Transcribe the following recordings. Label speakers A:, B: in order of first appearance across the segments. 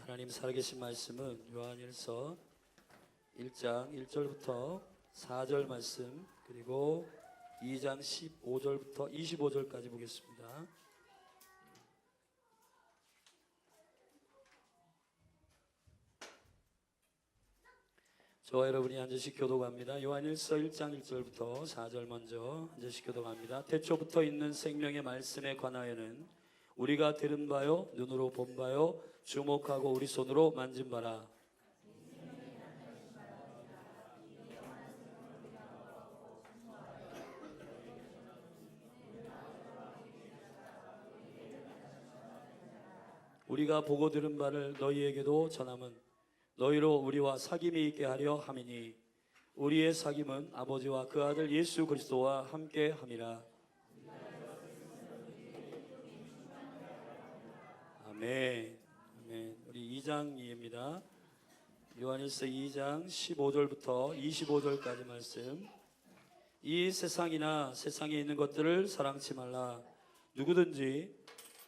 A: 하나님 살아계신 말씀은 요한일서 1장 1절부터 4절 말씀, 그리고 2장 15절부터 25절까지 보겠습니다. 저와 여러분이 한 절씩 교독합니다. 요한일서 1장 1절부터 4절 먼저 한 절씩 교독합니다. 태초부터 있는 생명의 말씀에 관하여는 우리가 들은 바요, 눈으로 본 바요, 주목하고 우리 손으로 만진 바라. 우리가 보고 들은 바를 너희에게도 전함은 너희로 우리와 사귐이 있게 하려 함이니 우리의 사귐은 아버지와 그 아들 예수 그리스도와 함께 함이라. 아멘. 아멘. 우리 2장입니다. 요한일서 2장 15절부터 25절까지 말씀. 이 세상이나 세상에 있는 것들을 사랑치 말라. 누구든지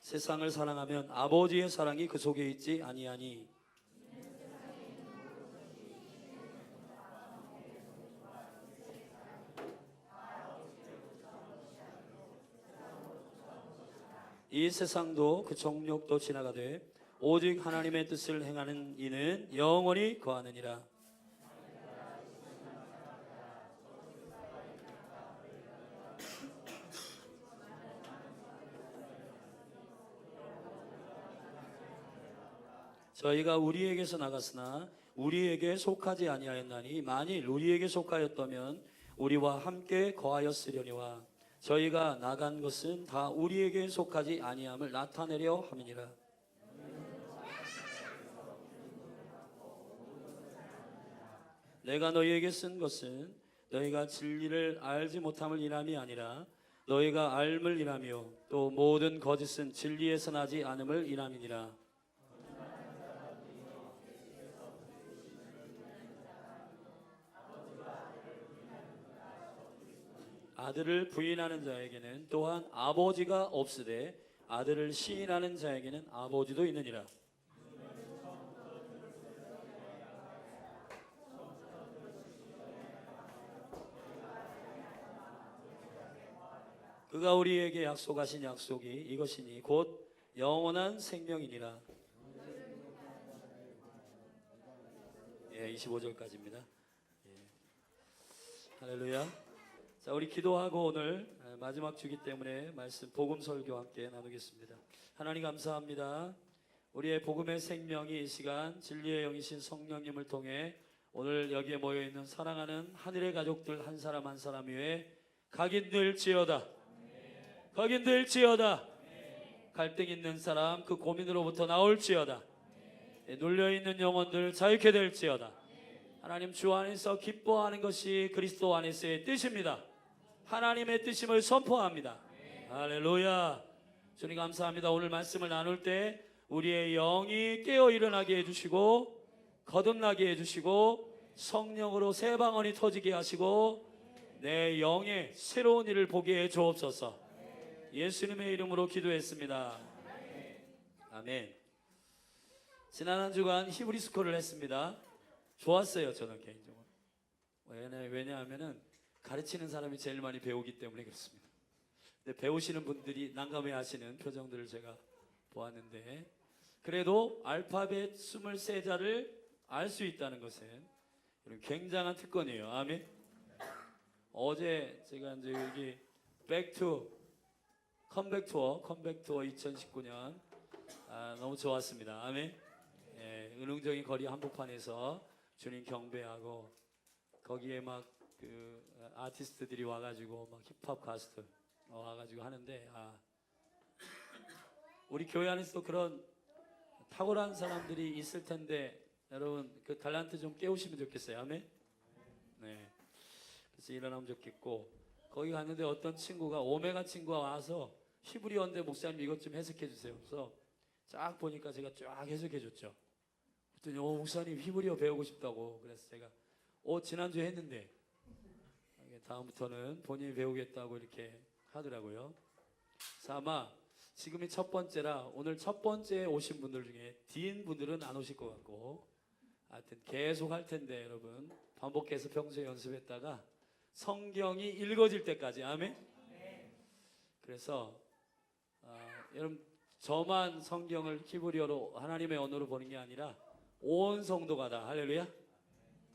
A: 세상을 사랑하면 아버지의 사랑이 그 속에 있지 아니하니. 이 세상도 그 정욕도 지나가되 오직 하나님의 뜻을 행하는 이는 영원히 거하느니라. 저희가 우리에게서 나갔으나 우리에게 속하지 아니하였나니 만일 우리에게 속하였다면 우리와 함께 거하였으려니와 저희가 나간 것은 다 우리에게 속하지 아니함을 나타내려 함이니라. 내가 너희에게 쓴 것은 너희가 진리를 알지 못함을 인함이 아니라 너희가 알음을 인하며 또 모든 거짓은 진리에서 나지 않음을 인함이니라. 아들을 부인하는 자에게는 또한 아버지가 없으되 아들을 시인하는 자에게는 아버지도 있느니라. 그가 우리에게 약속하신 약속이 이것이니 곧 영원한 생명이니라. 25절까지입니다. 할렐루야. 자, 우리 기도하고 오늘 마지막 주기 때문에 말씀 복음 설교 함께 나누겠습니다. 하나님 감사합니다. 우리의 복음의 생명이 이 시간 진리의 영이신 성령님을 통해 오늘 여기에 모여있는 사랑하는 하늘의 가족들 한 사람 한 사람 위에 각인될지어다. 각인될지어다. 갈등 있는 사람 그 고민으로부터 나올지어다. 눌려있는 영혼들 자유케 될지어다. 하나님 주 안에서 기뻐하는 것이 그리스도 안에서의 뜻입니다. 하나님의 뜻임을 선포합니다. 할렐루야. 주님 감사합니다. 오늘 말씀을 나눌 때 우리의 영이 깨어 일어나게 해주시고 거듭나게 해주시고 성령으로 새 방언이 터지게 하시고 내 영의 새로운 일을 보게 해 주옵소서. 예수님의 이름으로 기도했습니다. 아멘. 지난 한 주간 히브리스코를 했습니다. 좋았어요. 저는 개인적으로. 왜냐하면은 가르치는 사람이 제일 많이 배우기 때문에 그렇습니다. 근데 배우시는 분들이 난감해 하시는 표정들을 제가 보았는데 그래도 알파벳 23자를 알 수 있다는 것은 굉장한 특권이에요. 아멘. 어제 제가 이제 여기 컴백 투어 2019년 너무 좋았습니다. 아멘. 은흥적인 거리 한복판에서 주님 경배하고 거기에 막 그 아티스트들이 와가지고 막 힙합 가수들 와가지고 하는데 우리 교회 안에서도 그런 탁월한 사람들이 있을 텐데 여러분 그 탤런트 좀 깨우시면 좋겠어요. 아멘. 네. 그래서 일어나면 좋겠고 거기 갔는데 어떤 친구가 오메가 친구가 와서 히브리어인데 목사님 이것 좀 해석해 주세요. 그래서 쫙 보니까 제가 쫙 해석해 줬죠. 그랬더니 목사님 히브리어 배우고 싶다고. 그래서 제가 지난주에 했는데 다음부터는 본인이 배우겠다고 이렇게 하더라고요. 그래서 아마 지금이 첫 번째라 오늘 첫 번째 오신 분들 중에 뒤인 분들은 안 오실 것 같고, 하여튼 계속 할 텐데 여러분 반복해서 평소에 연습했다가 성경이 읽어질 때까지. 아멘. 그래서 여러분 저만 성경을 히브리어로 하나님의 언어로 보는 게 아니라 온 성도가 다, 할렐루야,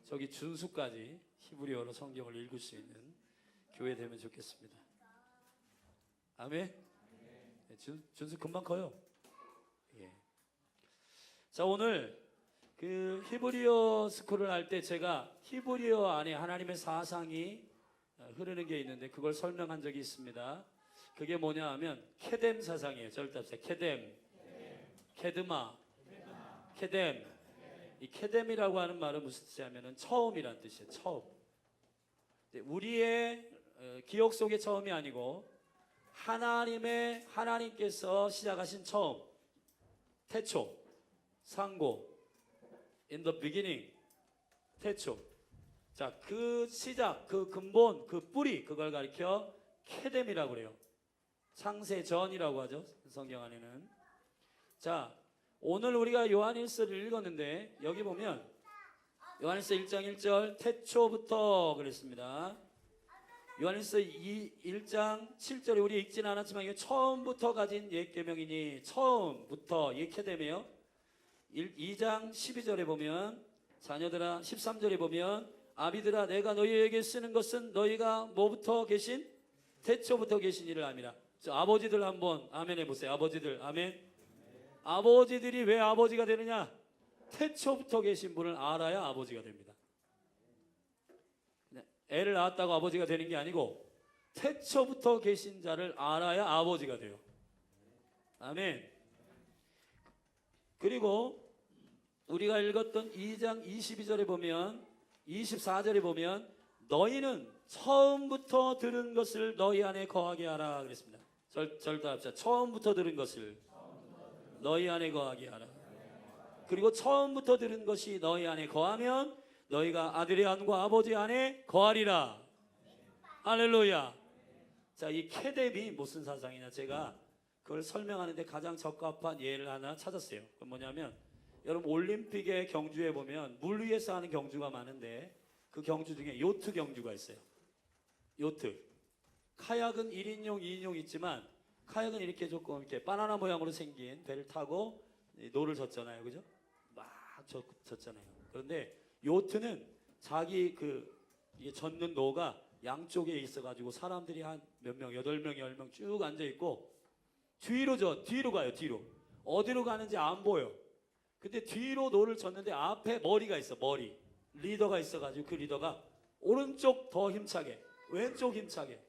A: 저기 준수까지 히브리어로 성경을 읽을 수 있는 교회 되면 좋겠습니다. 아멘. 네, 준수 금방 커요. 예. 자, 오늘 그 히브리어 스쿨을 할 때 제가 히브리어 안에 하나님의 사상이 흐르는 게 있는데 그걸 설명한 적이 있습니다. 그게 뭐냐 하면 케뎀 사상이에요. 절답사 케뎀, 케드마, 케뎀. 이 케뎀이라고 하는 말은 무슨 뜻이냐면은 처음이란 뜻이에요. 처음. 우리의 기억 속의 처음이 아니고 하나님께서 시작하신 처음, 태초, 상고, in the beginning, 태초. 자, 그 시작, 그 근본, 그 뿌리, 그걸 가리켜 케뎀이라고 그래요. 창세 전이라고 하죠, 성경 안에는. 자, 오늘 우리가 요한일서를 읽었는데 여기 보면 요한일서 1장 1절 태초부터 그랬습니다. 요한일서 1장 7절에 우리 읽지는 않았지만 이게 처음부터 가진 옛 계명이니 처음부터 이 케뎀이에요. 2장 12절에 보면 자녀들아, 13절에 보면 아비들아 내가 너희에게 쓰는 것은 너희가 뭐부터 계신? 태초부터 계신 이를 압니다. 아버지들 한번 아멘 해보세요. 아버지들 아멘. 아버지들이 왜 아버지가 되느냐? 태초부터 계신 분을 알아야 아버지가 됩니다. 애를 낳았다고 아버지가 되는 게 아니고 태초부터 계신 자를 알아야 아버지가 돼요. 아멘. 그리고 우리가 읽었던 2장 22절에 보면 24절에 보면 너희는 처음부터 들은 것을 너희 안에 거하게 하라 그랬습니다. 절답자 처음부터 들은 것을 너희 안에 거하게 하라. 그리고 처음부터 들은 것이 너희 안에 거하면 너희가 아들의 안과 아버지 안에 거하리라. 할렐루야. 자, 이 케뎀이 무슨 사상이냐, 제가 그걸 설명하는데 가장 적합한 예를 하나 찾았어요. 그건 뭐냐면 여러분 올림픽의 경주에 보면 물 위에서 하는 경주가 많은데 그 경주 중에 요트 경주가 있어요. 요트. 카약은 1인용, 2인용 있지만 카약은 이렇게 조금 이렇게 바나나 모양으로 생긴 배를 타고 노를 젓잖아요. 그죠? 막 젓잖아요. 그런데 요트는 자기 이게 젓는 노가 양쪽에 있어가지고 사람들이 한 몇 명, 8명, 10명 쭉 앉아있고 뒤로 가요. 뒤로. 어디로 가는지 안 보여. 근데 뒤로 노를 젓는데 앞에 머리가 있어. 머리. 리더가 있어가지고 그 리더가 오른쪽 더 힘차게, 왼쪽 힘차게,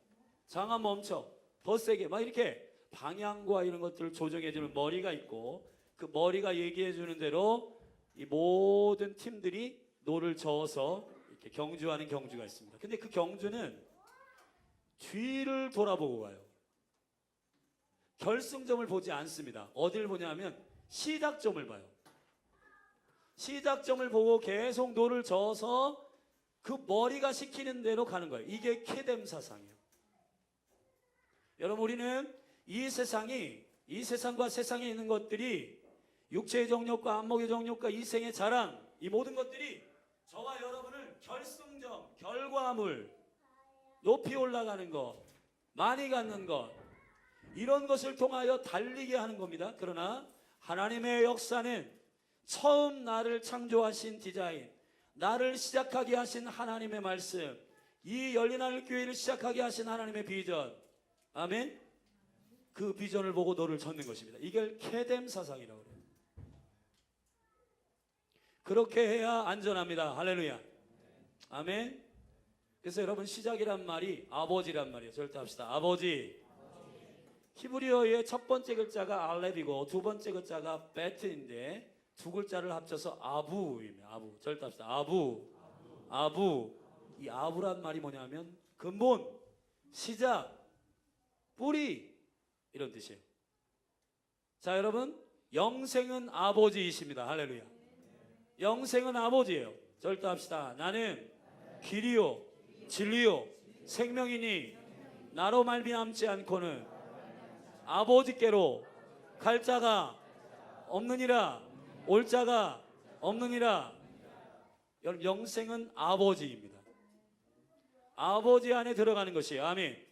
A: 장아 멈춰, 더 세게 막 이렇게 방향과 이런 것들을 조정해주는 머리가 있고 그 머리가 얘기해주는 대로 이 모든 팀들이 노를 저어서 이렇게 경주하는 경주가 있습니다. 근데 그 경주는 뒤를 돌아보고 가요. 결승점을 보지 않습니다. 어딜 보냐면 시작점을 봐요. 시작점을 보고 계속 노를 저어서 그 머리가 시키는 대로 가는 거예요. 이게 케뎀 사상이에요. 여러분 우리는 이 세상과 세상에 있는 것들이 육체의 정욕과 안목의 정욕과 이생의 자랑, 이 모든 것들이 저와 여러분을 결승점, 결과물, 높이 올라가는 것, 많이 갖는 것, 이런 것을 통하여 달리게 하는 겁니다. 그러나 하나님의 역사는 처음 나를 창조하신 디자인, 나를 시작하게 하신 하나님의 말씀, 이 열린하늘 교회를 시작하게 하신 하나님의 비전, 아멘. 그 비전을 보고 너를 젓는 것입니다. 이걸 케뎀 사상이라고 그래요. 그렇게 해야 안전합니다. 할렐루야. 아멘. 그래서 여러분 시작이란 말이 아버지란 말이에요. 절대 합시다. 아버지. 히브리어의 첫 번째 글자가 알렙이고 두 번째 글자가 베트인데 두 글자를 합쳐서 아부입니다. 아부. 절대 합시다. 아부. 아부. 이 아부란 말이 뭐냐면 근본, 시작, 뿌리, 이런 뜻이에요. 자, 여러분 영생은 아버지이십니다. 할렐루야. 영생은 아버지예요. 절대합시다. 나는 길이요 진리요 생명이니 나로 말미암지 않고는 아버지께로 갈 자가 없느니라. 올 자가 없느니라. 여러분, 영생은 아버지입니다. 아버지 안에 들어가는 것이. 아멘.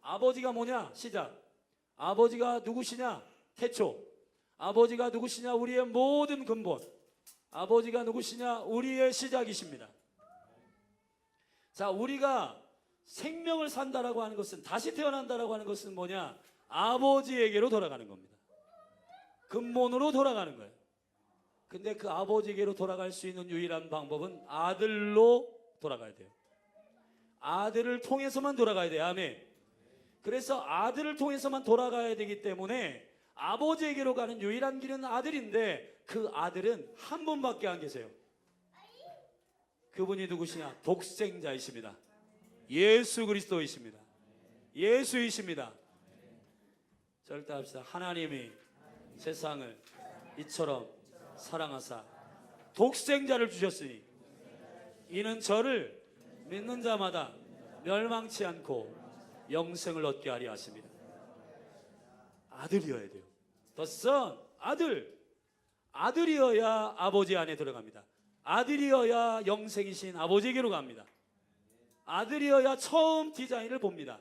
A: 아버지가 뭐냐? 시작. 아버지가 누구시냐? 태초. 아버지가 누구시냐? 우리의 모든 근본. 아버지가 누구시냐? 우리의 시작이십니다. 자, 우리가 생명을 산다라고 하는 것은, 다시 태어난다라고 하는 것은 뭐냐? 아버지에게로 돌아가는 겁니다. 근본으로 돌아가는 거예요. 근데 그 아버지에게로 돌아갈 수 있는 유일한 방법은 아들로 돌아가야 돼요. 아들을 통해서만 돌아가야 돼요. 아멘. 그래서 아들을 통해서만 돌아가야 되기 때문에 아버지에게로 가는 유일한 길은 아들인데, 그 아들은 한 분밖에 안 계세요. 그분이 누구시냐? 독생자이십니다. 예수 그리스도이십니다. 예수이십니다. 절대 합시다. 하나님이 세상을 이처럼 사랑하사 독생자를 주셨으니 이는 저를 믿는 자마다 멸망치 않고 영생을 얻게 하려 하십니다. 아들이어야 돼요. The Son, 아들. 아들이어야 아버지 안에 들어갑니다. 아들이어야 영생이신 아버지에게로 갑니다. 아들이어야 처음 디자인을 봅니다.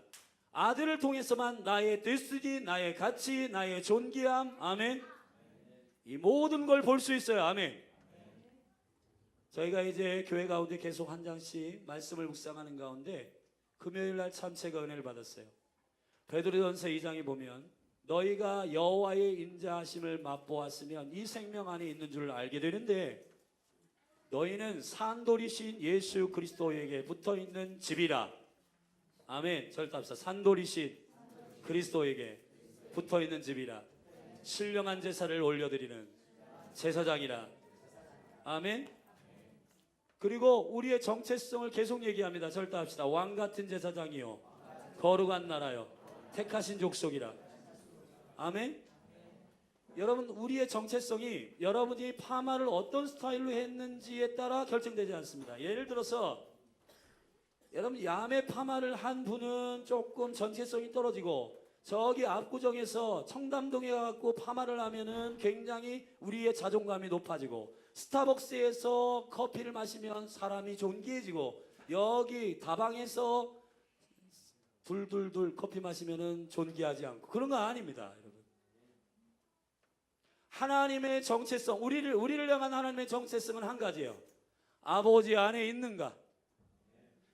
A: 아들을 통해서만 나의 데스티니, 나의 가치, 나의 존귀함, 아멘, 이 모든 걸 볼 수 있어요. 아멘. 저희가 이제 교회 가운데 계속 한 장씩 말씀을 묵상하는 가운데 금요일 날 참 제가 은혜를 받았어요. 베드로전서 2장에 보면 너희가 여호와의 인자하심을 맛보았으면 이 생명 안에 있는 줄 알게 되는데 너희는 산돌이신 예수 그리스도에게 붙어있는 집이라. 아멘. 절답사. 산돌이신 그리스도에게 붙어있는 집이라. 신령한 제사를 올려드리는 제사장이라. 아멘. 그리고 우리의 정체성을 계속 얘기합니다. 절답합시다. 왕같은 제사장이요 거룩한 나라요 택하신 족속이라. 아멘. 여러분, 우리의 정체성이 여러분이 파마를 어떤 스타일로 했는지에 따라 결정되지 않습니다. 예를 들어서 여러분, 야매 파마를 한 분은 조금 정체성이 떨어지고, 저기 압구정에서 청담동에 가서 파마를 하면은 굉장히 우리의 자존감이 높아지고, 스타벅스에서 커피를 마시면 사람이 존귀해지고, 여기 다방에서 둘 커피 마시면은 존귀하지 않고, 그런 거 아닙니다, 여러분. 하나님의 정체성, 우리를 향한 하나님의 정체성은 한 가지예요. 아버지 안에 있는가?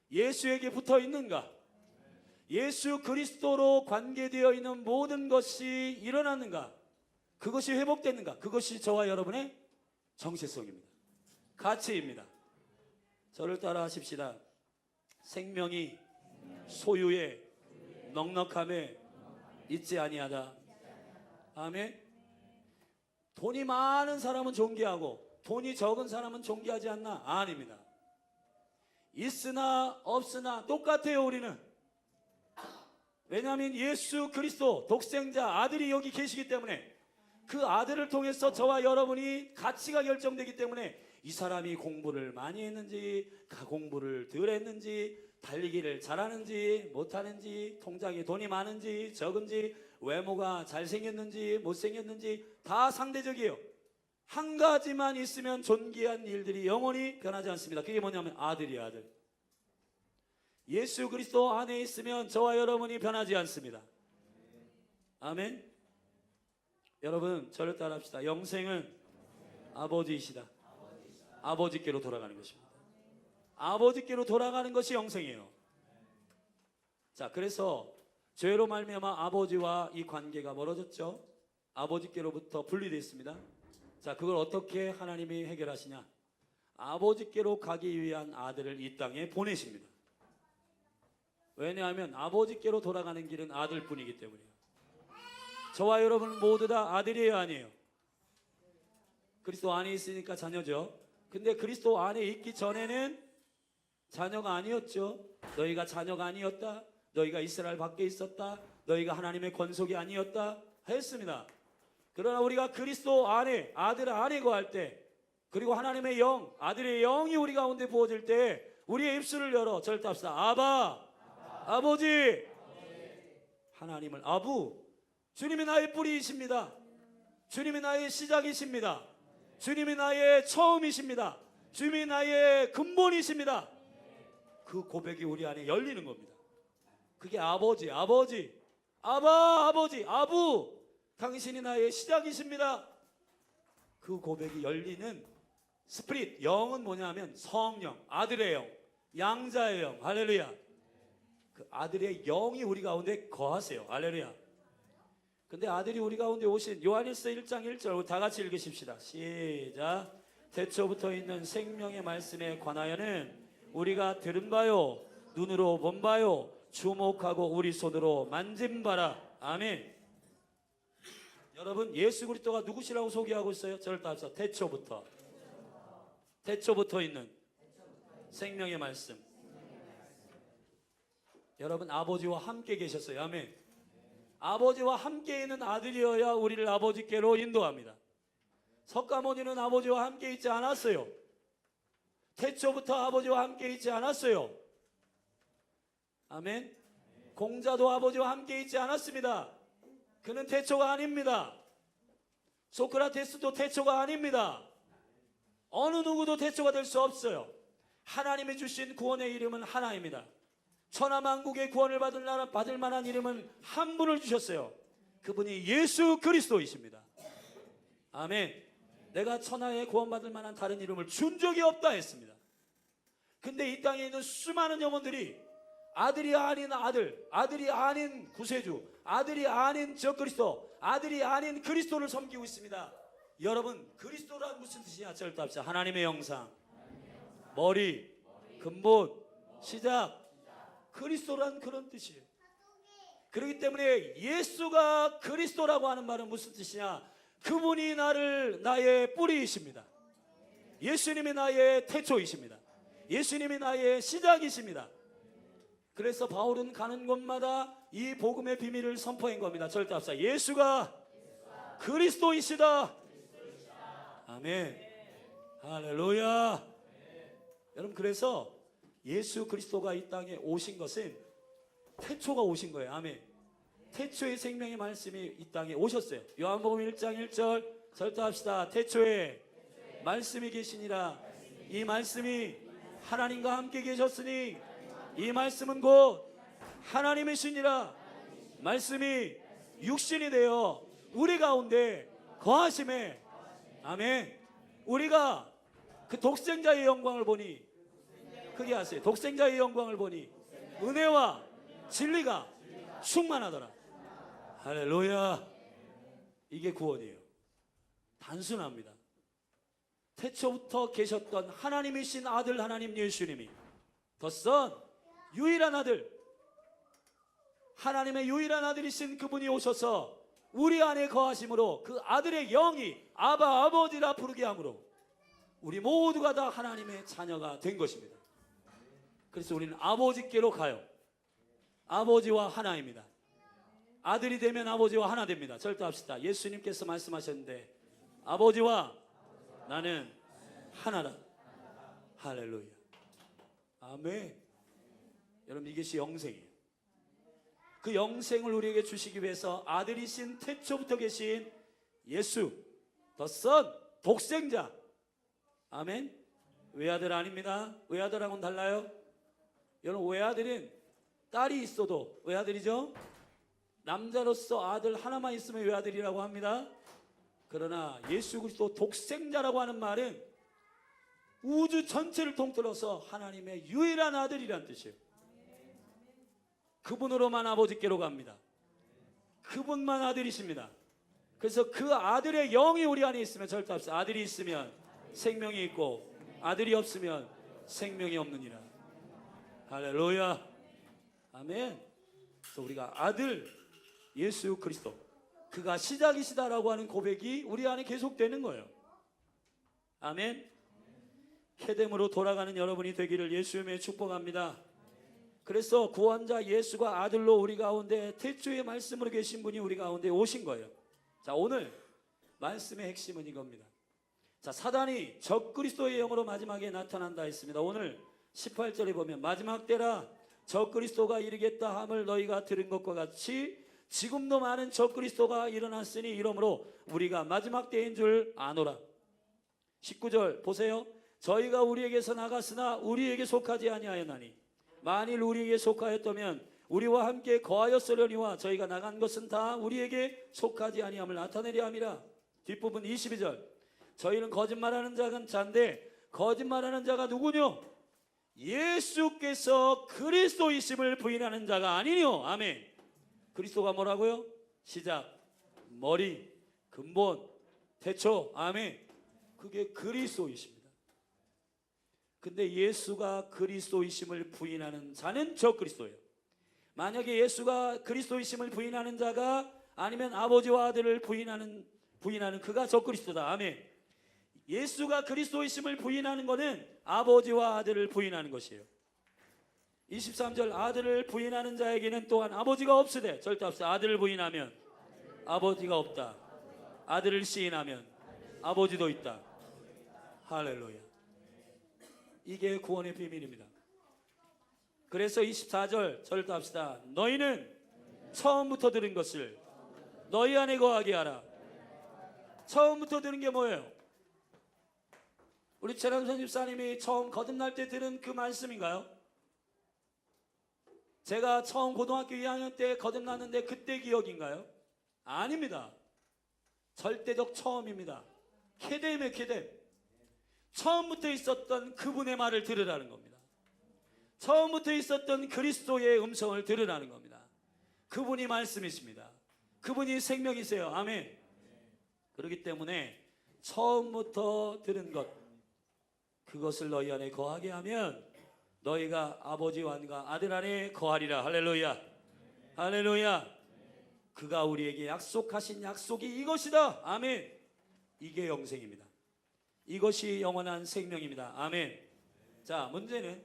A: 예수에게 붙어 있는가? 예수 그리스도로 관계되어 있는 모든 것이 일어났는가? 그것이 회복됐는가? 그것이 저와 여러분의 정체성입니다. 가치입니다. 저를 따라 하십시다. 생명이 소유에 넉넉함에 있지 아니하다. 아멘. 돈이 많은 사람은 존귀하고 돈이 적은 사람은 존귀하지 않나? 아닙니다. 있으나 없으나 똑같아요. 우리는. 왜냐하면 예수 그리스도 독생자 아들이 여기 계시기 때문에, 그 아들을 통해서 저와 여러분이 가치가 결정되기 때문에, 이 사람이 공부를 많이 했는지 공부를 덜 했는지, 달리기를 잘하는지 못하는지, 통장에 돈이 많은지 적은지, 외모가 잘생겼는지 못생겼는지 다 상대적이에요. 한 가지만 있으면 존귀한 일들이 영원히 변하지 않습니다. 그게 뭐냐면 아들이야, 아들. 예수 그리스도 안에 있으면 저와 여러분이 변하지 않습니다. 아멘. 여러분, 저를 따라합시다. 영생은 아버지이시다. 아버지께로 돌아가는 것입니다. 아버지께로 돌아가는 것이 영생이에요. 자, 그래서 죄로 말미암아 아버지와 이 관계가 멀어졌죠. 아버지께로부터 분리되어 있습니다. 자, 그걸 어떻게 하나님이 해결하시냐? 아버지께로 가기 위한 아들을 이 땅에 보내십니다. 왜냐하면 아버지께로 돌아가는 길은 아들뿐이기 때문이에요. 저와 여러분 모두 다 아들이에요, 아니에요? 그리스도 안에 있으니까 자녀죠. 근데 그리스도 안에 있기 전에는 자녀가 아니었죠. 너희가 자녀가 아니었다. 너희가 이스라엘 밖에 있었다. 너희가 하나님의 권속이 아니었다 했습니다. 그러나 우리가 그리스도 안에, 아들 안에 거할 때, 그리고 하나님의 영, 아들의 영이 우리 가운데 부어질 때 우리의 입술을 열어 절답시다. 아바, 아버지. 하나님을 아부, 주님이 나의 뿌리이십니다. 주님이 나의 시작이십니다. 주님이 나의 처음이십니다. 주님이 나의 근본이십니다. 그 고백이 우리 안에 열리는 겁니다. 그게 아버지, 아버지, 아부, 당신이 나의 시작이십니다. 그 고백이 열리는 스피릿, 영은 뭐냐면 성령, 아들의 영, 양자의 영, 할렐루야. 그 아들의 영이 우리 가운데 거하세요. 할렐루야. 근데 아들이 우리 가운데 오신 요한일서 1장 1절 다 같이 읽으십시다. 시작. 태초부터 있는 생명의 말씀에 관하여는 우리가 들은 바요, 눈으로 본 바요, 주목하고 우리 손으로 만진 바라. 아멘. 여러분, 예수 그리스도가 누구시라고 소개하고 있어요? 저를 따라서 태초부터 있는 생명의 말씀. 여러분, 아버지와 함께 계셨어요. 아멘. 아버지와 함께 있는 아들이어야 우리를 아버지께로 인도합니다. 석가모니는 아버지와 함께 있지 않았어요. 태초부터 아버지와 함께 있지 않았어요. 아멘. 공자도 아버지와 함께 있지 않았습니다. 그는 태초가 아닙니다. 소크라테스도 태초가 아닙니다. 어느 누구도 태초가 될 수 없어요. 하나님이 주신 구원의 이름은 하나입니다. 천하만국의 구원을 받을 만한 이름은 한 분을 주셨어요. 그분이 예수 그리스도이십니다. 아멘. 내가 천하에 구원받을 만한 다른 이름을 준 적이 없다 했습니다. 근데 이 땅에 있는 수많은 영혼들이 아들이 아닌 아들, 아들이 아닌 구세주, 아들이 아닌 저 그리스도, 아들이 아닌 그리스도를 섬기고 있습니다. 여러분, 그리스도란 무슨 뜻이냐? 절답시다. 하나님의 형상, 머리, 근본, 시작. 그리스도란 그런 뜻이에요. 그렇기 때문에 예수가 그리스도라고 하는 말은 무슨 뜻이냐? 그분이 나의 뿌리이십니다. 예수님이 나의 태초이십니다. 예수님이 나의 시작이십니다. 그래서 바울은 가는 곳마다 이 복음의 비밀을 선포한 겁니다. 절대합시다. 예수가 그리스도이시다. 아멘. 할렐루야. 여러분, 그래서 예수 그리스도가 이 땅에 오신 것은 태초가 오신 거예요. 아멘. 태초의 생명의 말씀이 이 땅에 오셨어요. 요한복음 1장 1절 절대합시다. 태초에 말씀이 계시니라. 이 말씀이 하나님과 함께 계셨으니 이 말씀은 곧 하나님이시니라. 말씀이 육신이 되어 우리 가운데 거하심에. 아멘. 우리가 그 독생자의 영광을 보니, 크게 하세요. 독생자의 영광을 보니 은혜와 진리가 충만하더라. 할렐루야. 이게 구원이에요. 단순합니다. 태초부터 계셨던 하나님이신 아들 하나님 예수님이 The Son, 유일한 아들, 하나님의 유일한 아들이신 그분이 오셔서 우리 안에 거하심으로 그 아들의 영이 아바 아버지라 부르게 함으로 우리 모두가 다 하나님의 자녀가 된 것입니다. 그래서 우리는 아버지께로 가요. 아버지와 하나입니다. 아들이 되면 아버지와 하나 됩니다. 절대합시다. 예수님께서 말씀하셨는데 아버지와 나는 하나다. 할렐루야. 아멘. 여러분, 이것이 영생이에요. 그 영생을 우리에게 주시기 위해서 아들이신 태초부터 계신 예수, The Son, 독생자. 아멘. 외아들 아닙니다. 외아들하고는 달라요. 여러분, 외아들은 딸이 있어도 외아들이죠. 남자로서 아들 하나만 있으면 외아들이라고 합니다. 그러나 예수 그리스도 독생자라고 하는 말은 우주 전체를 통틀어서 하나님의 유일한 아들이란 뜻이에요. 그분으로만 아버지께로 갑니다. 그분만 아들이십니다. 그래서 그 아들의 영이 우리 안에 있으면 절대합시다. 아들이 있으면 생명이 있고 아들이 없으면 생명이 없느니라. 할렐루야. 아멘. 그래서 우리가 아들 예수 그리스도, 그가 시작이시다라고 하는 고백이 우리 안에 계속되는 거예요. 아멘. 캐뎀으로 돌아가는 여러분이 되기를 예수님의 축복합니다. 그래서 구원자 예수가 아들로 우리 가운데 태초의 말씀으로 계신 분이 우리 가운데 오신 거예요. 자, 오늘 말씀의 핵심은 이겁니다. 자, 사단이 적그리스도의 영으로 마지막에 나타난다 했습니다. 오늘 18절에 보면 마지막 때라 적그리스도가 이르겠다 함을 너희가 들은 것과 같이 지금도 많은 적그리스도가 일어났으니 이러므로 우리가 마지막 때인 줄 아노라. 19절 보세요. 저희가 우리에게서 나갔으나 우리에게 속하지 아니하였나니 만일 우리에게 속하였다면 우리와 함께 거하였으려니와 저희가 나간 것은 다 우리에게 속하지 아니함을 나타내려 함이라. 뒷부분 22절 저희는 거짓말하는 자가 잔데 거짓말하는 자가 누구뇨? 예수께서 그리스도이심을 부인하는 자가 아니뇨. 아멘. 그리스도가 뭐라고요? 시작, 머리, 근본, 태초. 아멘. 그게 그리스도이십니다. 근데 예수가 그리스도이심을 부인하는 자는 적그리스도예요. 만약에 예수가 그리스도이심을 부인하는 자가 아니면 아버지와 아들을 부인하는 그가 적그리스도다. 아멘. 예수가 그리스도이심을 부인하는 것은 아버지와 아들을 부인하는 것이에요. 23절 아들을 부인하는 자에게는 또한 아버지가 없으되, 절대 없어. 아들을 부인하면 아버지가 없다. 아들을 시인하면 아버지도 있다. 할렐루야. 이게 구원의 비밀입니다. 그래서 24절 절대 합시다. 너희는 처음부터 들은 것을 너희 안에 거하게 하라. 처음부터 들은 게 뭐예요? 우리 최남선 집사님이 처음 거듭날 때 들은 그 말씀인가요? 제가 처음 고등학교 2학년 때 거듭났는데 그때 기억인가요? 아닙니다. 절대적 처음입니다. 케뎀의 케뎀. 처음부터 있었던 그분의 말을 들으라는 겁니다. 처음부터 있었던 그리스도의 음성을 들으라는 겁니다. 그분이 말씀이십니다. 그분이 생명이세요. 아멘. 그렇기 때문에 처음부터 들은 것, 그것을 너희 안에 거하게 하면 너희가 아버지와 아들 안에 거하리라. 할렐루야. 할렐루야. 그가 우리에게 약속하신 약속이 이것이다. 아멘. 이게 영생입니다. 이것이 영원한 생명입니다. 아멘. 자, 문제는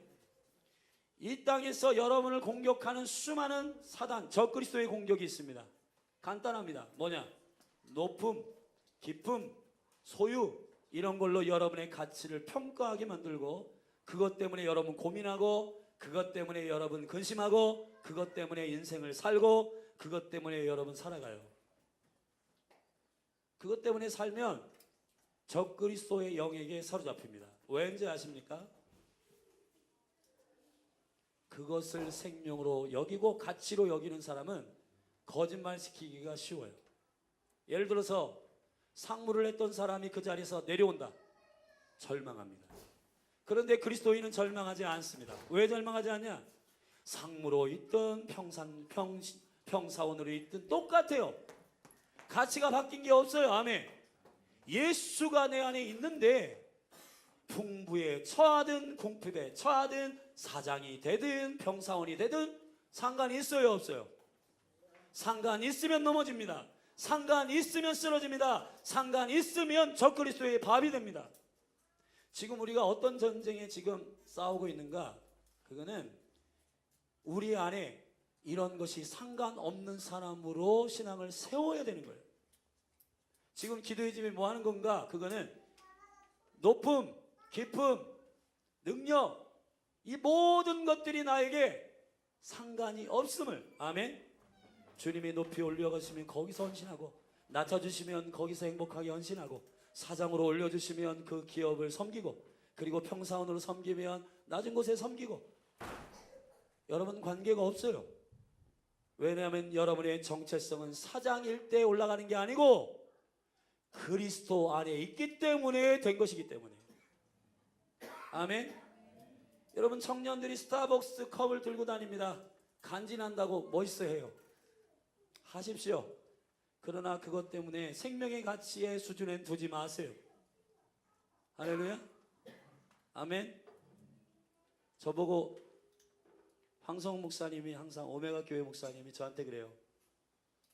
A: 이 땅에서 여러분을 공격하는 수많은 사단, 적그리스도의 공격이 있습니다. 간단합니다. 뭐냐? 높음, 기쁨, 소유, 이런 걸로 여러분의 가치를 평가하게 만들고, 그것 때문에 여러분 고민하고, 그것 때문에 여러분 근심하고, 그것 때문에 인생을 살고, 그것 때문에 여러분 살아가요. 그것 때문에 살면 적그리스도의 영에게 사로잡힙니다. 왠지 아십니까? 그것을 생명으로 여기고 가치로 여기는 사람은 거짓말시키기가 쉬워요. 예를 들어서 상무를 했던 사람이 그 자리에서 내려온다. 절망합니다. 그런데 그리스도인은 절망하지 않습니다. 왜 절망하지 않냐? 상무로 있든 평사원으로 있든 똑같아요. 가치가 바뀐 게 없어요. 아멘. 예수가 내 안에 있는데 풍부에 처하든 궁핍에 처하든 사장이 되든 평사원이 되든 상관이 있어요, 없어요? 상관 있으면 넘어집니다. 상관 있으면 쓰러집니다. 상관 있으면 적그리스도의 밥이 됩니다. 지금 우리가 어떤 전쟁에 지금 싸우고 있는가? 그거는 우리 안에 이런 것이 상관없는 사람으로 신앙을 세워야 되는 거예요. 지금 기도의 집이 뭐 하는 건가? 그거는 높음, 기쁨, 능력, 이 모든 것들이 나에게 상관이 없음을, 아멘. 주님이 높이 올려가시면 거기서 헌신하고, 낮춰주시면 거기서 행복하게 헌신하고, 사장으로 올려주시면 그 기업을 섬기고, 그리고 평사원으로 섬기면 낮은 곳에 섬기고. 여러분 관계가 없어요. 왜냐하면 여러분의 정체성은 사장일 때 올라가는 게 아니고 그리스도 안에 있기 때문에 된 것이기 때문에. 아멘. 여러분 청년들이 스타벅스 컵을 들고 다닙니다. 간지난다고 멋있어해요. 하십시오. 그러나 그것 때문에 생명의 가치의 수준에 두지 마세요. 할렐루야. 아멘. 저보고 황성훈 목사님이, 항상 오메가 교회 목사님이 저한테 그래요.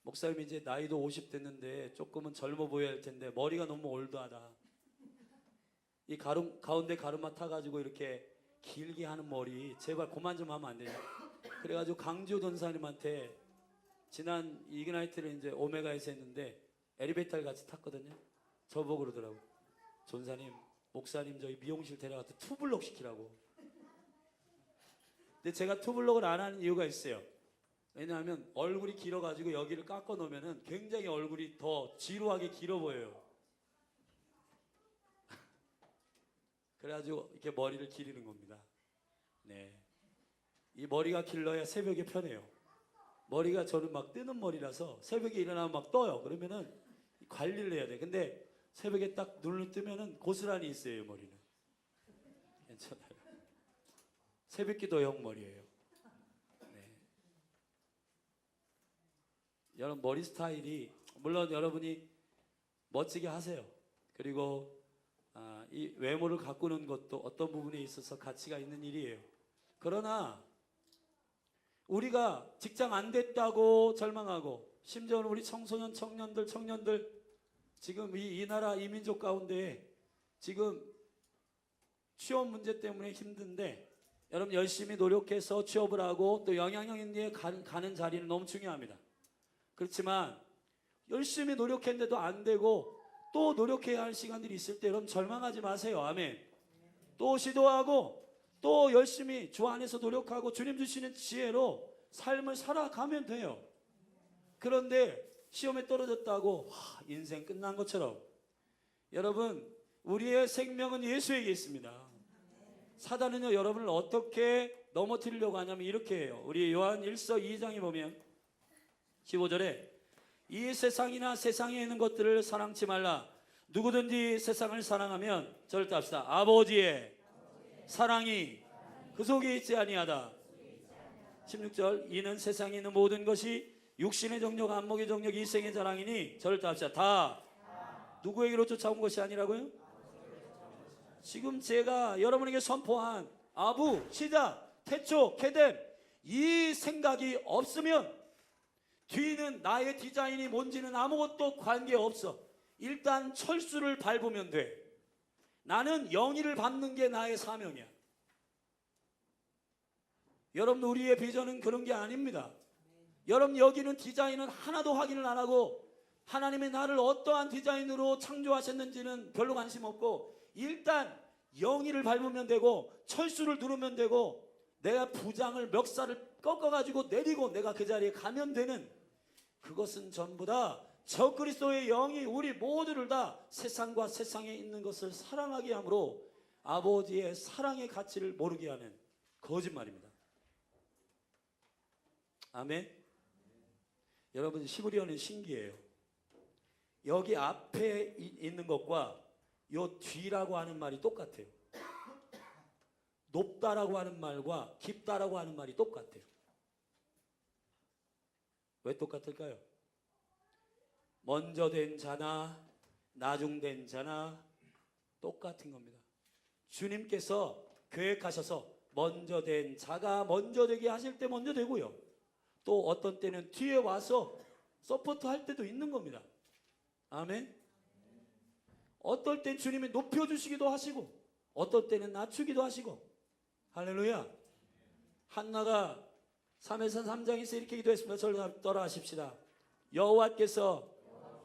A: 목사님 이제 나이도 50 됐는데 조금은 젊어 보여야 할 텐데 머리가 너무 올드하다. 이 가운데 가르마 타가지고 이렇게 길게 하는 머리 제발 그만 좀 하면 안 되냐. 그래가지고 강지호 전사님한테 지난 이그나이트를 이제 오메가에서 했는데 엘리베이터를 같이 탔거든요. 저보고 그러더라고. 전사님, 목사님 저희 미용실 데려가서 투블럭 시키라고. 근데 제가 투블럭을 안 하는 이유가 있어요. 왜냐하면 얼굴이 길어가지고 여기를 깎아 놓으면은 굉장히 얼굴이 더 지루하게 길어 보여요. 그래가지고 이렇게 머리를 기르는 겁니다. 네, 이 머리가 길러야 새벽에 편해요. 머리가 저는 막 뜨는 머리라서 새벽에 일어나면 막 떠요. 그러면은 관리를 해야 돼. 근데 새벽에 딱 눈을 뜨면은 고스란히 있어요, 머리는. 괜찮아요. 새벽기도용 머리예요. 네. 여러분 머리 스타일이 물론 여러분이 멋지게 하세요. 그리고 이 외모를 가꾸는 것도 어떤 부분에 있어서 가치가 있는 일이에요. 그러나 우리가 직장 안 됐다고 절망하고 심지어는 우리 청소년, 청년들 지금 이 나라 이 민족 가운데 지금 취업 문제 때문에 힘든데 여러분 열심히 노력해서 취업을 하고 또 영향력 있는 가는 자리는 너무 중요합니다. 그렇지만 열심히 노력했는데도 안 되고 또 노력해야 할 시간들이 있을 때 여러분 절망하지 마세요. 아멘. 또 시도하고 또 열심히 주 안에서 노력하고 주님 주시는 지혜로 삶을 살아가면 돼요. 그런데 시험에 떨어졌다고 인생 끝난 것처럼 여러분 우리의 생명은 예수에게 있습니다. 사단은요 여러분을 어떻게 넘어뜨리려고 하냐면 이렇게 해요. 우리 요한 1서 2장에 보면 15절에 이 세상이나 세상에 있는 것들을 사랑치 말라. 누구든지 세상을 사랑하면 절대 합시다. 아버지의 사랑이 그 속에 있지 아니하다. 16절 이는 세상에 있는 모든 것이 육신의 정욕, 안목의 정욕, 이생의 자랑이니 절대 합시다. 다 누구에게로 쫓아온 것이 아니라고요? 지금 제가 여러분에게 선포한 아부, 시작, 태초, 케뎀 이 생각이 없으면 뒤는 나의 디자인이 뭔지는 아무것도 관계없어. 일단 철수를 밟으면 돼. 나는 영의를 밟는 게 나의 사명이야. 여러분 우리의 비전은 그런 게 아닙니다. 여러분 여기는 디자인은 하나도 확인을 안 하고 하나님이 나를 어떠한 디자인으로 창조하셨는지는 별로 관심 없고 일단 영의를 밟으면 되고 철수를 누르면 되고 내가 부장을 멱살을 꺾어가지고 내리고 내가 그 자리에 가면 되는 그것은 전부 다 적그리스도의 영이 우리 모두를 다 세상과 세상에 있는 것을 사랑하게 함으로 아버지의 사랑의 가치를 모르게 하는 거짓말입니다. 아멘. 여러분 히브리어는 신기해요. 여기 앞에 있는 것과 요 뒤라고 하는 말이 똑같아요. 높다라고 하는 말과 깊다라고 하는 말이 똑같아요. 왜 똑같을까요? 먼저 된 자나 나중된 자나 똑같은 겁니다. 주님께서 계획하셔서 먼저 된 자가 먼저 되게 하실 때 먼저 되고요. 또 어떤 때는 뒤에 와서 서포트 할 때도 있는 겁니다. 아멘. 어떨 땐 주님이 높여주시기도 하시고 어떨 때는 낮추기도 하시고 할렐루야. 한나가 3회선 3장에서 이렇게 기도했습니다. 저를 따라하십시다. 여호와께서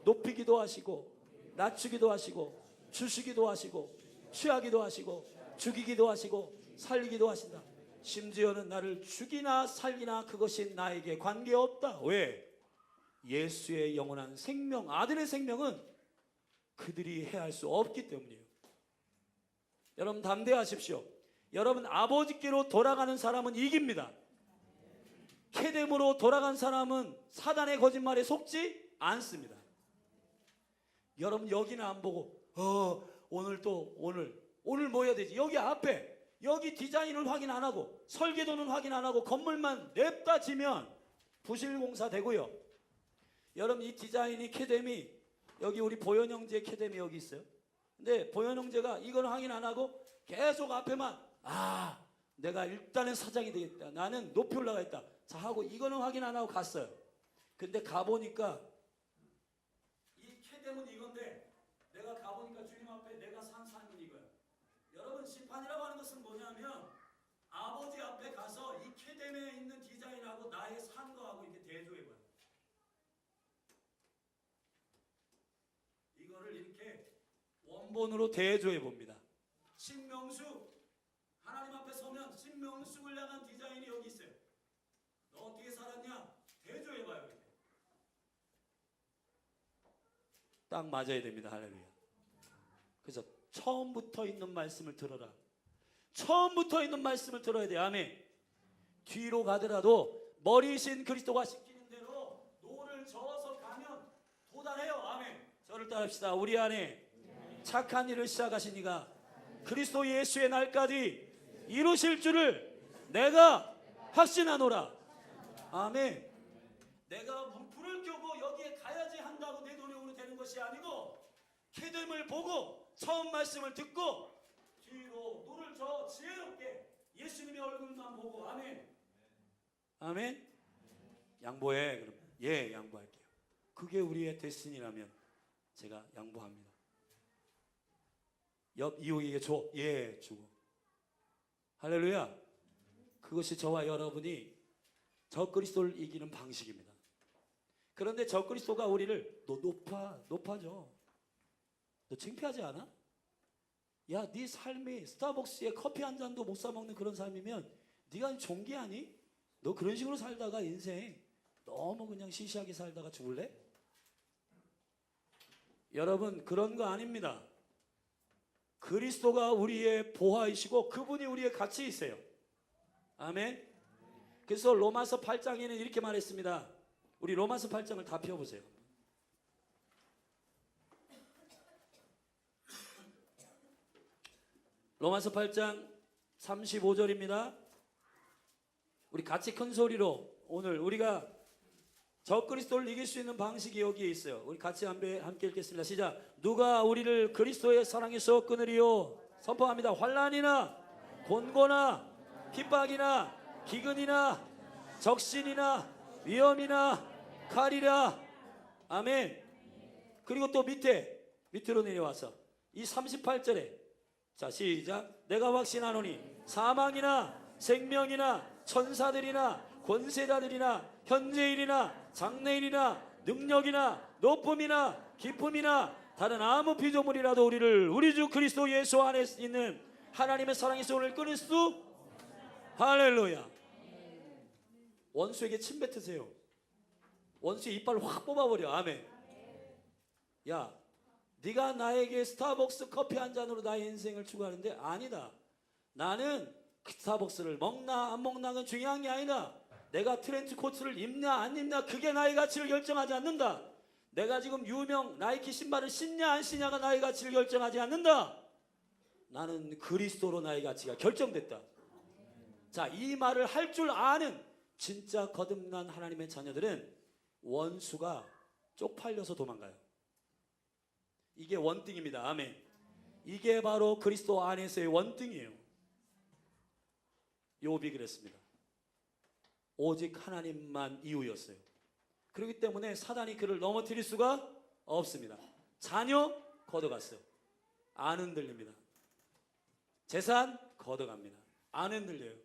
A: 높이기도 하시고 낮추기도 하시고 주시기도 하시고 취하기도 하시고 죽이기도 하시고 살리기도 하신다. 심지어는 나를 죽이나 살리나 그것이 나에게 관계없다. 왜? 예수의 영원한 생명, 아들의 생명은 그들이 해할 수 없기 때문이에요. 여러분 담대하십시오. 여러분 아버지께로 돌아가는 사람은 이깁니다. 케뎀으로 돌아간 사람은 사단의 거짓말에 속지 않습니다. 여러분 여기는 안 보고 오늘 뭐 해야 되지? 여기 앞에 여기 디자인을 확인 안 하고 설계도는 확인 안 하고 건물만 냅다 지면 부실공사 되고요. 여러분 이 디자인이 케뎀이 여기 우리 보현 형제 케뎀이 여기 있어요. 근데 보현 형제가 이걸 확인 안 하고 계속 앞에만 내가 일단은 사장이 되겠다. 나는 높이 올라가겠다. 자 하고 이거는 확인 안 하고 갔어요. 근데 가보니까 이 케뎀은 이건데 내가 가보니까 주님 앞에 내가 산 삶은 이거야. 여러분 심판이라고 하는 것은 뭐냐면 아버지 앞에 가서 이 케뎀에 있는 디자인하고 나의 산 거하고 이렇게 대조해봐요. 이거를 이렇게 원본으로 대조해 봅니다. 신명수 하나님 앞에 서면 신명수를 향한 디자인이 여기 있어요. 너 어떻게 살았냐? 딱 맞아야 됩니다. 할렐루야. 그래서 처음부터 있는 말씀을 들어라. 처음부터 있는 말씀을 들어야 돼. 아멘. 뒤로 가더라도 머리신 그리스도가 시키는 대로 노를 저어서 가면 도달해요. 아멘. 저를 따릅시다. 우리 안에 착한 일을 시작하신 이가 그리스도 예수의 날까지 이루실 줄을 내가 확신하노라. 아멘. 내가 불을 켜고 여기에 가야지 한다고 내 노력으로 되는 것이 아니고 믿음을 보고 처음 말씀을 듣고 뒤로 노를 저 지혜롭게 예수님의 얼굴만 보고. 아멘. 아멘. 양보해. 그럼 예, 양보할게요. 그게 우리의 데스티니라면 제가 양보합니다. 옆 이웃에게 줘. 예, 주고. 할렐루야. 그것이 저와 여러분이 적그리스도를 이기는 방식입니다. 그런데 적그리스도가 우리를 너 높아져. 너 창피하지 않아? 야, 네 삶이 스타벅스에 커피 한 잔도 못 사 먹는 그런 삶이면 네가 존귀하니? 너 그런 식으로 살다가 인생 너무 그냥 시시하게 살다가 죽을래? 여러분, 그런 거 아닙니다. 그리스도가 우리의 보화이시고 그분이 우리의 가치 있어요. 아멘. 그래서 로마서 8장에는 이렇게 말했습니다. 우리 로마서 8장을 다 펴보세요. 로마서 8장 35절입니다. 우리 같이 큰 소리로 오늘 우리가 적그리스도를 이길 수 있는 방식이 여기에 있어요. 우리 같이 함께 읽겠습니다. 시작. 누가 우리를 그리스도의 사랑에서 끊으리요? 선포합니다. 환난이나 곤고나 핍박이나 기근이나 적신이나 위험이나 칼이라. 아멘. 그리고 또 밑으로 내려와서 이 38절에 자 시작. 내가 확신하노니 사망이나 생명이나 천사들이나 권세자들이나 현재일이나 장래일이나 능력이나 높음이나 깊음이나 다른 아무 피조물이라도 우리를 우리 주 그리스도 예수 안에 있는 하나님의 사랑에서 오늘 끊을 수. 할렐루야. 원수에게 침 뱉으세요. 원수의 이빨을 확 뽑아버려. 아멘. 야, 네가 나에게 스타벅스 커피 한 잔으로 나의 인생을 추구하는데 아니다. 나는 스타벅스를 먹나 안 먹나는 중요한 게 아니다. 내가 트렌치 코트를 입냐 안 입냐 그게 나의 가치를 결정하지 않는다. 내가 지금 유명 나이키 신발을 신냐 안 신냐가 나의 가치를 결정하지 않는다. 나는 그리스도로 나의 가치가 결정됐다. 자, 이 말을 할 줄 아는 진짜 거듭난 하나님의 자녀들은 원수가 쪽팔려서 도망가요. 이게 원등입니다. 아멘. 이게 바로 그리스도 안에서의 원등이에요. 욥이 그랬습니다. 오직 하나님만 이유였어요. 그렇기 때문에 사단이 그를 넘어뜨릴 수가 없습니다. 자녀 걷어갔어요. 안 흔들립니다. 재산 걷어갑니다. 안 흔들려요.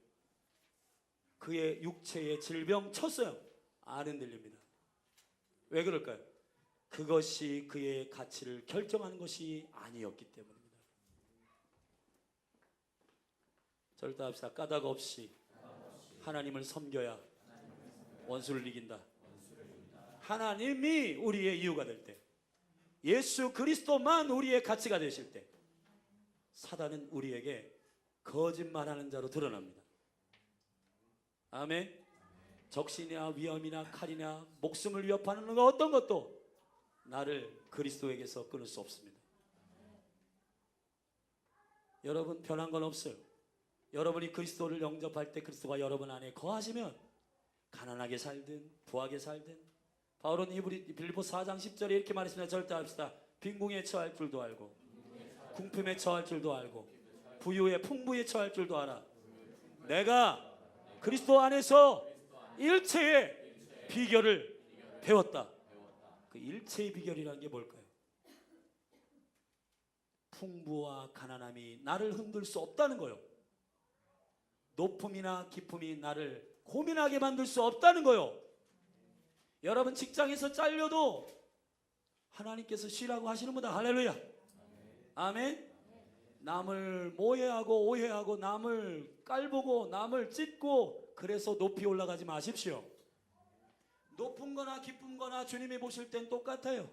A: 그의 육체의 질병 쳤어요. 안 흔들립니다. 왜 그럴까요? 그것이 그의 가치를 결정하는 것이 아니었기 때문입니다. 절대 합시다. 까닭 없이 하나님을 섬겨야 원수를 이긴다. 하나님이 우리의 이유가 될 때, 예수 그리스도만 우리의 가치가 되실 때 사단은 우리에게 거짓말하는 자로 드러납니다. 아멘. 적신이나 위험이나 칼이나 목숨을 위협하는 어떤 것도 나를 그리스도에게서 끊을 수 없습니다. 여러분, 변한 건 없어요. 여러분이 그리스도를 영접할 때 그리스도가 여러분 안에 거하시면 가난하게 살든 부하게 살든, 바울은 빌립보 4장 10절에 이렇게 말했습니다. 절대 합시다. 빈궁에 처할 줄도 알고 궁핍에 처할 줄도 알고 부유의 풍부에 처할 줄도 알아. 내가 그리스도 안에서 일체의 비결을 배웠다. 그 일체의 비결이라는 게 뭘까요? 풍부와 가난함이 나를 흔들 수 없다는 거예요. 높음이나 기쁨이 나를 고민하게 만들 수 없다는 거예요. 여러분, 직장에서 잘려도 하나님께서 쉬라고 하시는 분다. 할렐루야. 아멘. 남을 모해하고 오해하고 남을 깔보고 남을 찢고 그래서 높이 올라가지 마십시오. 높은 거나 기쁜 거나 주님이 보실 땐 똑같아요.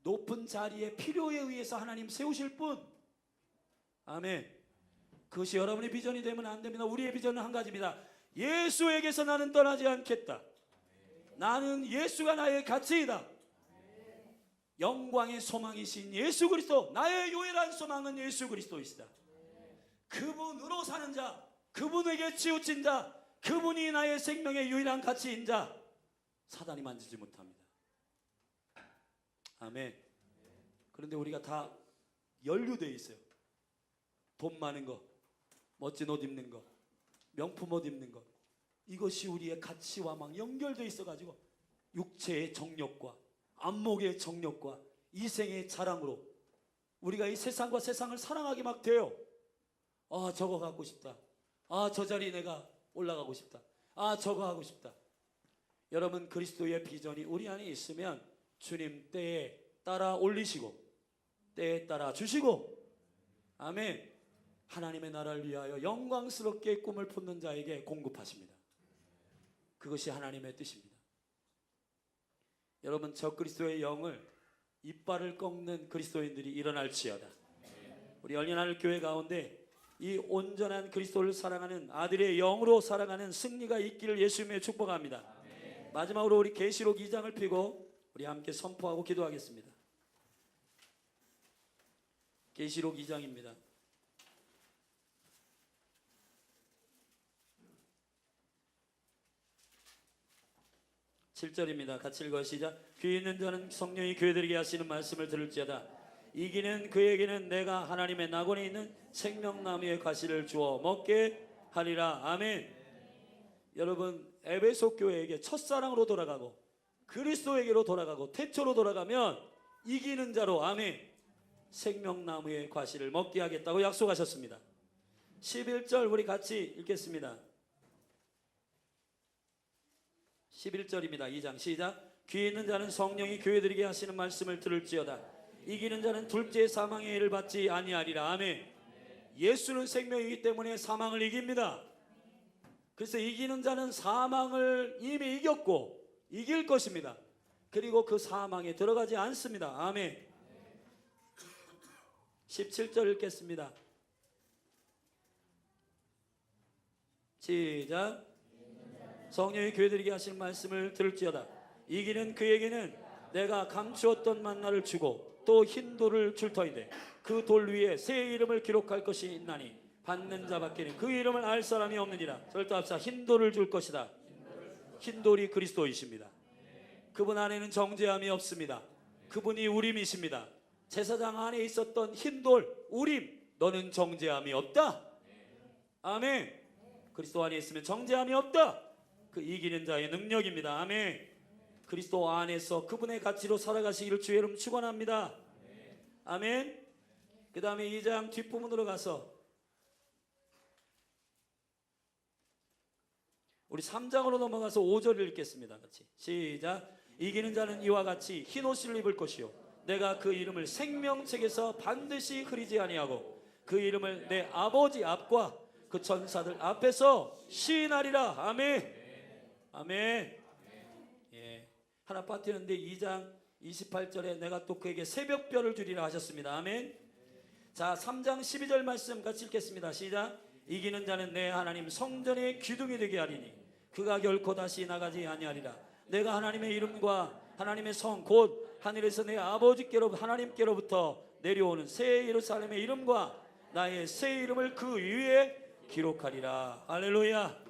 A: 높은 자리에 필요에 의해서 하나님 세우실 분. 아멘. 그것이 여러분의 비전이 되면 안 됩니다. 우리의 비전은 한 가지입니다. 예수에게서 나는 떠나지 않겠다. 나는 예수가 나의 가치이다. 영광의 소망이신 예수 그리스도, 나의 유일한 소망은 예수 그리스도이시다. 그분으로 사는 자, 그분에게 치우친 자, 그분이 나의 생명의 유일한 가치인 자, 사단이 만지지 못합니다. 아멘. 그런데 우리가 다 연루되어 있어요. 돈 많은 거, 멋진 옷 입는 거, 명품 옷 입는 것, 이것이 우리의 가치와 막 연결되어 있어가지고 육체의 정욕과 안목의 정욕과 이생의 자랑으로 우리가 이 세상과 세상을 사랑하게 막 돼요. 아, 저거 갖고 싶다. 아, 저 자리 내가 올라가고 싶다. 아, 저거 하고 싶다. 여러분, 그리스도의 비전이 우리 안에 있으면 주님 때에 따라 올리시고 때에 따라 주시고, 아멘, 하나님의 나라를 위하여 영광스럽게 꿈을 품는 자에게 공급하십니다. 그것이 하나님의 뜻입니다. 여러분, 저 그리스도의 영을 이빨을 꺾는 그리스도인들이 일어날지어다. 우리 열린하늘 교회 가운데 이 온전한 그리스도를 사랑하는 아들의 영으로 살아가는 승리가 있기를 예수님의 축복합니다. 마지막으로 우리 계시록 2장을 펴고 우리 함께 선포하고 기도하겠습니다. 계시록 2장입니다. 7절입니다. 같이 읽어 시작. 귀 있는 자는 성령이 교회들에게 하시는 말씀을 들을지어다. 이기는 그에게는 내가 하나님의 낙원에 있는 생명나무의 과실을 주어 먹게 하리라. 아멘. 여러분, 에베소 교회에게 첫사랑으로 돌아가고 그리스도에게로 돌아가고 태초로 돌아가면 이기는 자로, 아멘, 생명나무의 과실을 먹게 하겠다고 약속하셨습니다. 11절 우리 같이 읽겠습니다. 11절입니다. 2장 시작. 귀 있는 자는 성령이 교회들에게 하시는 말씀을 들을지어다. 이기는 자는 둘째 사망의 해를 받지 아니하리라. 아멘. 예수는 생명이기 때문에 사망을 이깁니다. 그래서 이기는 자는 사망을 이미 이겼고 이길 것입니다. 그리고 그 사망에 들어가지 않습니다. 아멘. 17절 읽겠습니다. 시작. 성령이 교회들에게 하시는 말씀을 들을지어다. 이기는 그에게는 내가 감추었던 만나를 주고 또 흰 돌을 줄 터인데 그 돌 위에 새 이름을 기록할 것이 있나니 받는 자밖에는 그 이름을 알 사람이 없느니라. 절도합사. 흰 돌을 줄 것이다. 흰 돌이 그리스도이십니다. 그분 안에는 정죄함이 없습니다. 그분이 우림이십니다. 제사장 안에 있었던 흰 돌 우림, 너는 정죄함이 없다. 아멘. 그리스도 안에 있으면 정죄함이 없다. 그 이기는 자의 능력입니다. 아멘. 그리스도 안에서 그분의 가치로 살아가시기를 주의 이름 축원합니다. 아멘. 그 다음에 2장 뒷부분으로 가서 우리 3장으로 넘어가서 5절을 읽겠습니다. 같이 시작. 이기는 자는 이와 같이 흰 옷을 입을 것이요 내가 그 이름을 생명책에서 반드시 흐리지 아니하고 그 이름을 내 아버지 앞과 그 천사들 앞에서 시인하리라. 아멘. 아멘. 예. 하나 빠뜨렸는데 2장 28절에 내가 또 그에게 새벽별을 주리라 하셨습니다. 아멘. 자, 3장 12절 말씀 같이 읽겠습니다. 시작. 이기는 자는 내 하나님 성전의 기둥이 되게 하리니 그가 결코 다시 나가지 아니하리라. 내가 하나님의 이름과 하나님의 성 곧 하늘에서 내 아버지께로 하나님께로부터 내려오는 새 예루살렘의 이름과 나의 새 이름을 그 위에 기록하리라. 할렐루야.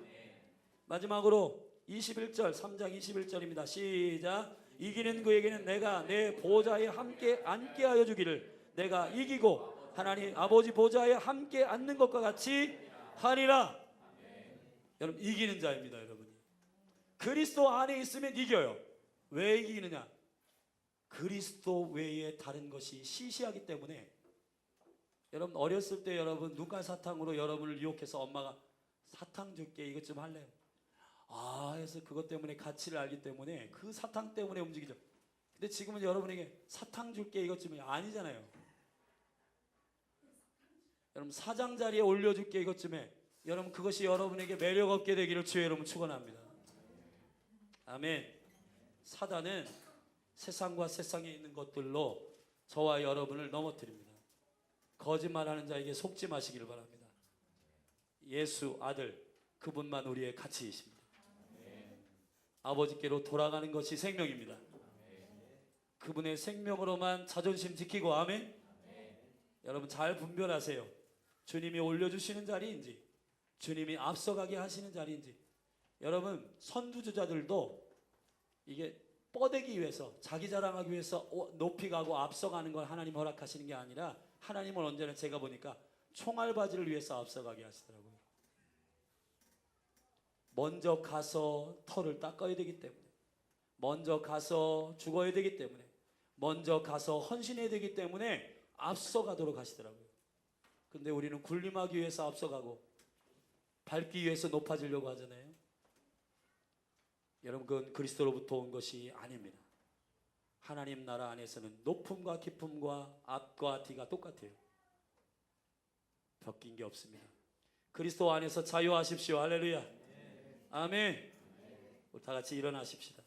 A: 마지막으로 21절 3장 21절입니다. 시작. 이기는 그에게는 내가 내 보좌에 함께 앉게 하여 주기를 내가 이기고 하나님 아버지 보좌에 함께 앉는 것과 같이 하리라. 여러분, 이기는 자입니다. 여러분이 그리스도 안에 있으면 이겨요. 왜 이기느냐? 그리스도 외에 다른 것이 시시하기 때문에. 여러분, 어렸을 때 여러분 누가 사탕으로 여러분을 유혹해서 엄마가 사탕 줄게 이것 좀 할래요? 아, 해서 그것 때문에 가치를 알기 때문에 그 사탕 때문에 움직이죠. 근데 지금은 여러분에게 사탕 줄게 이것 좀 아니잖아요. 여러분, 사장 자리에 올려줄게 이것 좀 해. 여러분, 그것이 여러분에게 매력 없게 되기를 주의 이름으로 축원합니다. 아멘. 사단은 세상과 세상에 있는 것들로 저와 여러분을 넘어뜨립니다. 거짓말하는 자에게 속지 마시길 바랍니다. 예수 아들 그분만 우리의 가치이십니다. 아버지께로 돌아가는 것이 생명입니다. 그분의 생명으로만 자존심 지키고 아멘. 여러분 잘 분별하세요. 주님이 올려주시는 자리인지 주님이 앞서가게 하시는 자리인지. 여러분 선두주자들도 이게 뻗대기 위해서 자기 자랑하기 위해서 높이 가고 앞서가는 걸 하나님 허락하시는 게 아니라 하나님은 언제나 제가 보니까 총알바지를 위해서 앞서가게 하시더라고요. 먼저 가서 털을 닦아야 되기 때문에, 먼저 가서 죽어야 되기 때문에, 먼저 가서 헌신해야 되기 때문에 앞서가도록 하시더라고요. 근데 우리는 군림하기 위해서 앞서가고 밟기 위해서 높아지려고 하잖아요. 여러분 그건 그리스도로부터 온 것이 아닙니다. 하나님 나라 안에서는 높음과 깊음과 앞과 뒤가 똑같아요. 바뀐 게 없습니다. 그리스도 안에서 자유하십시오. 할렐루야. 아멘. 우리 다 같이 일어나십시다.